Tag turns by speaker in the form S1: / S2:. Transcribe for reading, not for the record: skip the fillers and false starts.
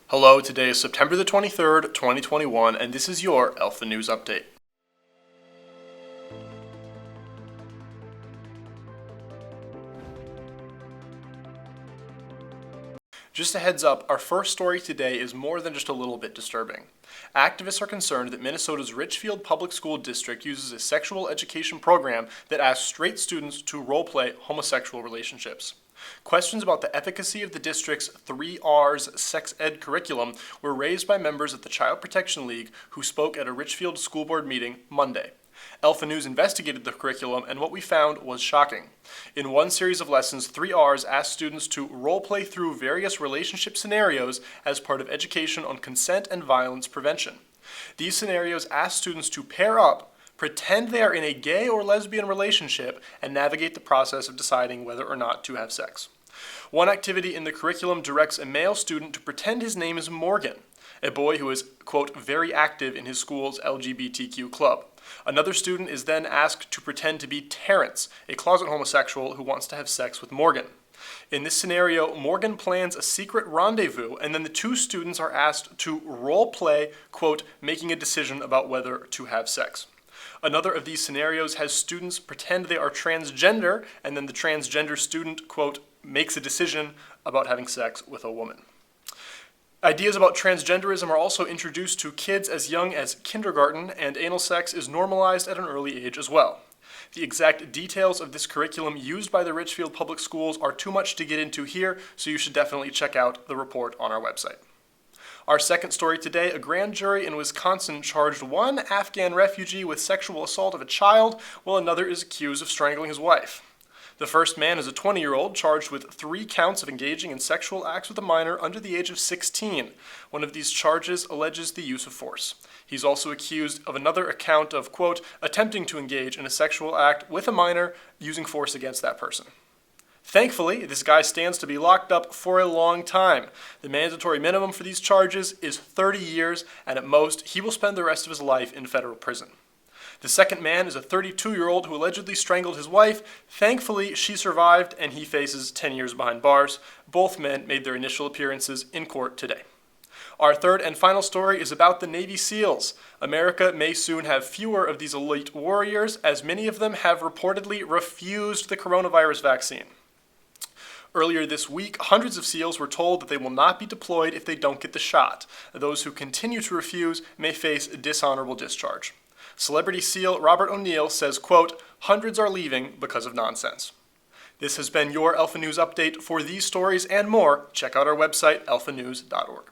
S1: Hello, today is September the 23rd, 2021, and this is your Alpha News Update. Just a heads up, our first story today is more than just a little bit disturbing. Activists are concerned that Minnesota's Richfield Public School District uses a sexual education program that asks straight students to role-play homosexual relationships. Questions about the efficacy of the district's 3 R's sex ed curriculum were raised by members of the Child Protection League who spoke at a Richfield School Board meeting Monday. Alpha News investigated the curriculum, and what we found was shocking. In one series of lessons, 3 R's asked students to role-play through various relationship scenarios as part of education on consent and violence prevention. These scenarios ask students to pair up, pretend they are in a gay or lesbian relationship, and navigate the process of deciding whether or not to have sex. One activity in the curriculum directs a male student to pretend his name is Morgan, a boy who is, quote, very active in his school's LGBTQ club. Another student is then asked to pretend to be Terrence, a closet homosexual who wants to have sex with Morgan. In this scenario, Morgan plans a secret rendezvous, and then the two students are asked to role-play, quote, making a decision about whether to have sex. Another of these scenarios has students pretend they are transgender, and then the transgender student, quote, makes a decision about having sex with a woman. Ideas about transgenderism are also introduced to kids as young as kindergarten, and anal sex is normalized at an early age as well. The exact details of this curriculum used by the Richfield Public Schools are too much to get into here, so you should definitely check out the report on our website. Our second story today, a grand jury in Wisconsin charged one Afghan refugee with sexual assault of a child, while another is accused of strangling his wife. The first man is a 20-year-old charged with 3 counts of engaging in sexual acts with a minor under the age of 16. One of these charges alleges the use of force. He's also accused of another account of, quote, attempting to engage in a sexual act with a minor using force against that person. Thankfully, this guy stands to be locked up for a long time. The mandatory minimum for these charges is 30 years, and at most, he will spend the rest of his life in federal prison. The second man is a 32-year-old who allegedly strangled his wife. Thankfully, she survived, and he faces 10 years behind bars. Both men made their initial appearances in court today. Our third and final story is about the Navy SEALs. America may soon have fewer of these elite warriors, as many of them have reportedly refused the coronavirus vaccine. Earlier this week, hundreds of SEALs were told that they will not be deployed if they don't get the shot. Those who continue to refuse may face dishonorable discharge. Celebrity SEAL Robert O'Neill says, quote, hundreds are leaving because of nonsense. This has been your Alpha News Update. For these stories and more, check out our website, alphanews.org.